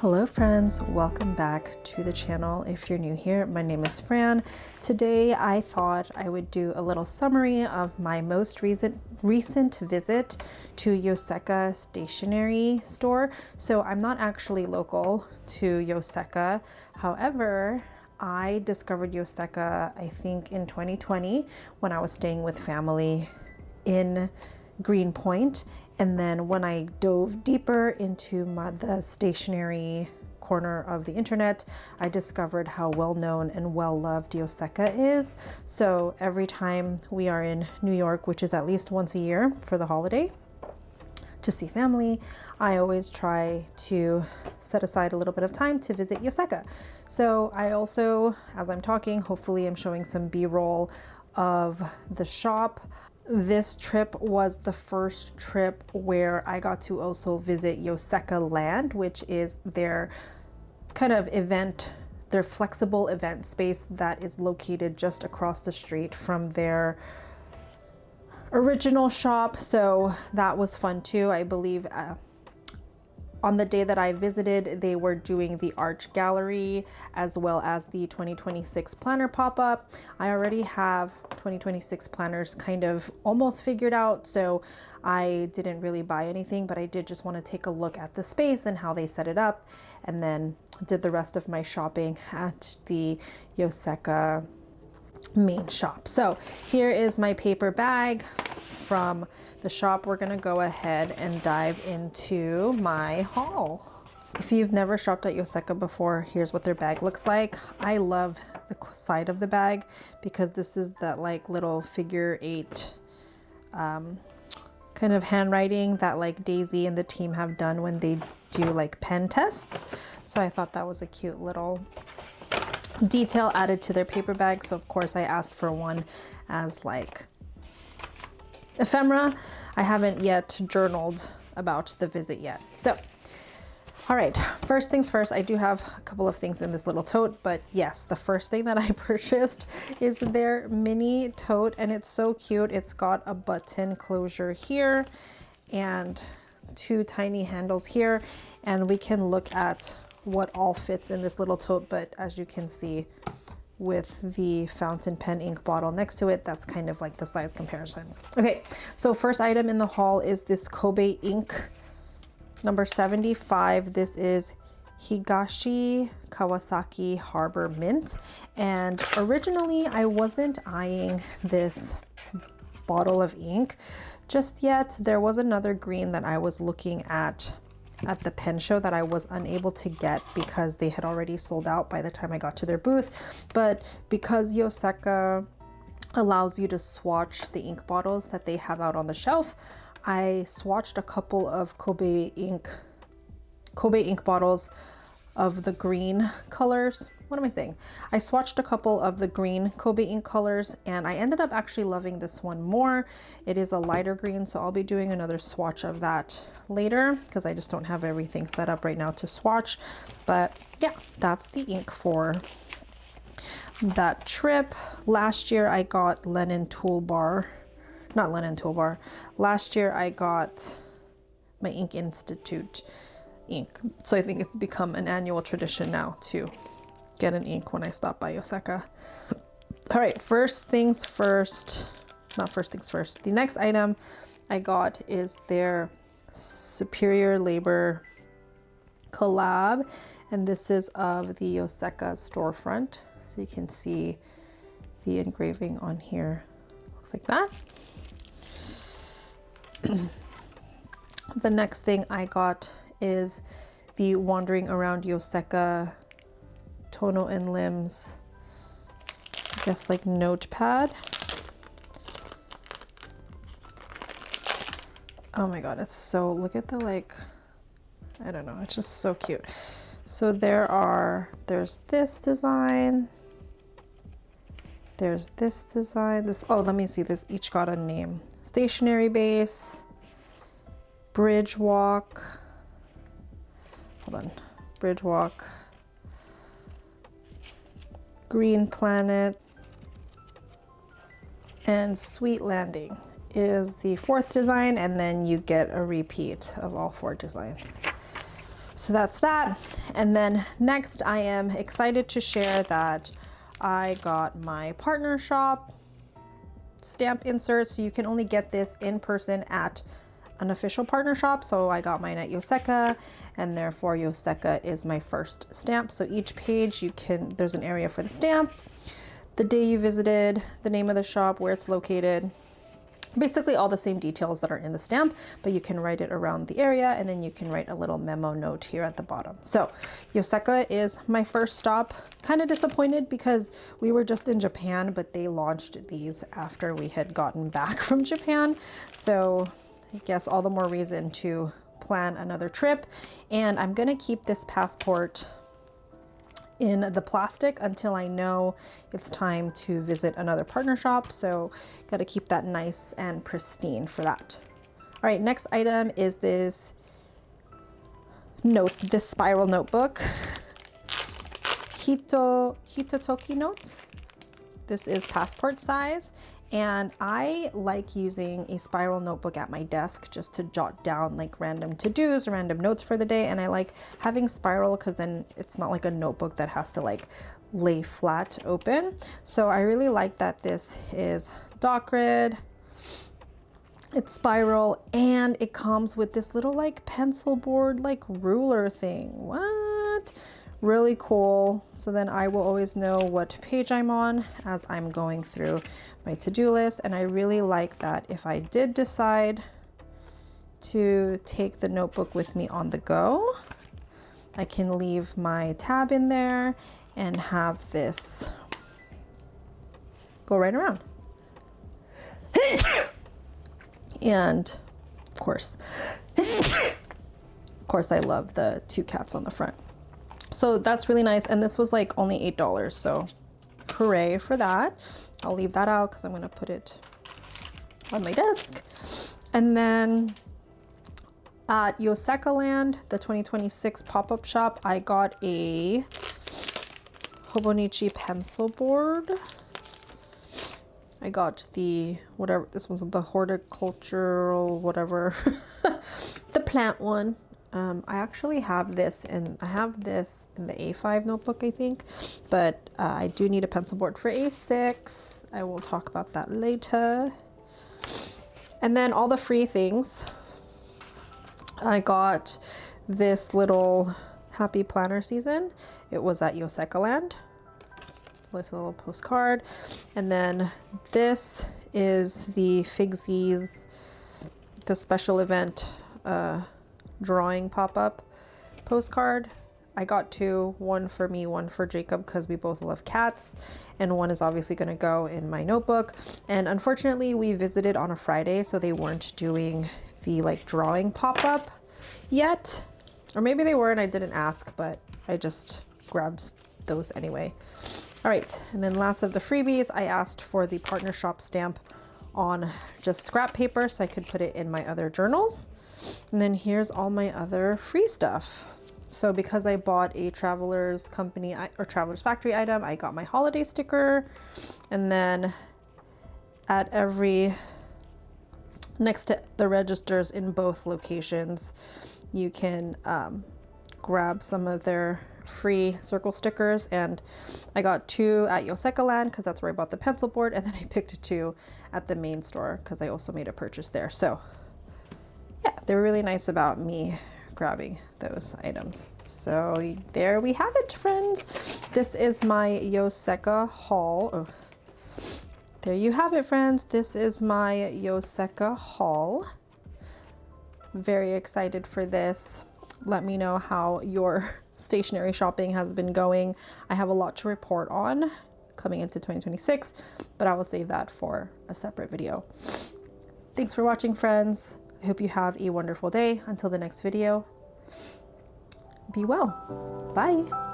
Hello friends, welcome back to the channel. If you're new here, my name is Fran. Today I thought I would do a little summary of my most recent visit to Yoseka Stationery store. So I'm not actually local to Yoseka. However, I discovered Yoseka, I think in 2020 when I was staying with family in Greenpoint. And then when I dove deeper into the stationery corner of the internet, I discovered how well-known and well-loved Yoseka is. So every time we are in New York, which is at least once a year for the holiday, to see family, I always try to set aside a little bit of time to visit Yoseka. So I also, as I'm talking, hopefully I'm showing some B-roll of the shop. This trip was the first trip where I got to also visit Yoseka Land, which is their kind of event, their flexible event space that is located just across the street from their original shop. So that was fun too. I believe on the day that I visited, they were doing the art gallery as well as the 2026 planner pop-up. I already have 2026 planners kind of almost figured out, so I didn't really buy anything, but I did just want to take a look at the space and how they set it up, and then did the rest of my shopping at the Yoseka main shop. So here is my paper bag from the shop. We're gonna go ahead and dive into my haul. If you've never shopped at Yoseka before, here's what their bag looks like. I love the side of the bag because this is that like little figure 8 kind of handwriting that like Daisy and the team have done when they do like pen tests. So I thought that was a cute little detail added to their paper bag. So of course I asked for one as like ephemera. I haven't yet journaled about the visit yet. So, all right, first things first, I do have a couple of things in this little tote, but yes, the first thing that I purchased is their mini tote, and it's so cute. It's got a button closure here and 2 tiny handles here, and we can look at what all fits in this little tote, but as you can see, with the fountain pen ink bottle next to it, that's kind of like the size comparison. Okay, so first item in the haul is this Kobe ink number 75. This is Higashi Kawasaki Harbor Mint, and originally I wasn't eyeing this bottle of ink just yet. There was another green that I was looking at the pen show that I was unable to get because they had already sold out by the time I got to their booth. But because Yoseka allows you to swatch the ink bottles that they have out on the shelf, I swatched a couple of Kobe ink bottles of the green colors. What am I saying? I swatched a couple of the green Kobe ink colors, and I ended up actually loving this one more. It is a lighter green, so I'll be doing another swatch of that later because I just don't have everything set up right now to swatch. But yeah, that's the ink for that trip. Last year I got Last year I got my Ink Institute ink. So I think it's become an annual tradition now to get an ink when I stop by Yoseka. All right, first things first. The next item I got is their Superior Labor collab, and this is of the Yoseka storefront. So you can see the engraving on here. Looks like that. The next thing I got is the Wandering Around Yoseka Tono and Limbs, I guess like notepad. Oh my god, it's so, look at the like, I don't know, it's just so cute. So there's this design, there's this design, oh, let me see, this each got a name. Stationery base, bridge walk, hold on, bridge walk, green planet, and sweet landing is the 4th design, and then you get a repeat of all 4 designs. So that's that. And then next, I am excited to share that I got my partner shop stamp insert. So you can only get this in person at an official partner shop. So I got mine at Yoseka, and therefore Yoseka is my first stamp. So each page there's an area for the stamp, the day you visited, the name of the shop, where it's located, basically all the same details that are in the stamp, but you can write it around the area, and then you can write a little memo note here at the bottom. So Yoseka is my first stop. Kind of disappointed because we were just in Japan, but they launched these after we had gotten back from Japan. So I guess all the more reason to plan another trip. And I'm gonna keep this passport in the plastic until I know it's time to visit another partner shop. So got to keep that nice and pristine for that. All right, next item is this spiral notebook, Hitotoki note. This is passport size. And I like using a spiral notebook at my desk just to jot down like random to-dos, random notes for the day. And I like having spiral because then it's not like a notebook that has to like lay flat open. So I really like that this is dot grid, it's spiral, and it comes with this little like pencil board, like ruler thing. What? Really cool. So then I will always know what page I'm on as I'm going through my to-do list. And I really like that if I did decide to take the notebook with me on the go, I can leave my tab in there and have this go right around. And of course, I love the two cats on the front. So that's really nice. And this was like only $8. So hooray for that. I'll leave that out because I'm going to put it on my desk. And then at Yoseka Land, the 2026 pop-up shop, I got a Hobonichi pencil board. I got the, whatever, this one's the horticultural, whatever, the plant one. I actually have this and I have this in the A5 notebook, I think, but I do need a pencil board for A6. I will talk about that later. And then all the free things. I got this little happy planner season. It was at Yoseka Land. Nice little postcard. And then this is the Figsies, the special event, drawing pop-up postcard. I got two, one for me, one for Jacob, because we both love cats, and one is obviously going to go in my notebook. And unfortunately we visited on a Friday, so they weren't doing the like drawing pop-up yet, or maybe they were and I didn't ask, but I just grabbed those anyway. All right, and then last of the freebies, I asked for the partner shop stamp on just scrap paper so I could put it in my other journals. And then here's all my other free stuff. So because I bought a Traveler's Company or Traveler's Factory item, I got my holiday sticker. And then at next to the registers in both locations, you can grab some of their free circle stickers. And I got two at Yoseka Land because that's where I bought the pencil board. And then I picked two at the main store because I also made a purchase there. So yeah, they were really nice about me grabbing those items. So there we have it, friends. This is my Yoseka haul. Oh, there you have it, friends. This is my Yoseka haul. Very excited for this. Let me know how your stationery shopping has been going. I have a lot to report on coming into 2026, but I will save that for a separate video. Thanks for watching, friends. I hope you have a wonderful day. Until the next video, be well. Bye.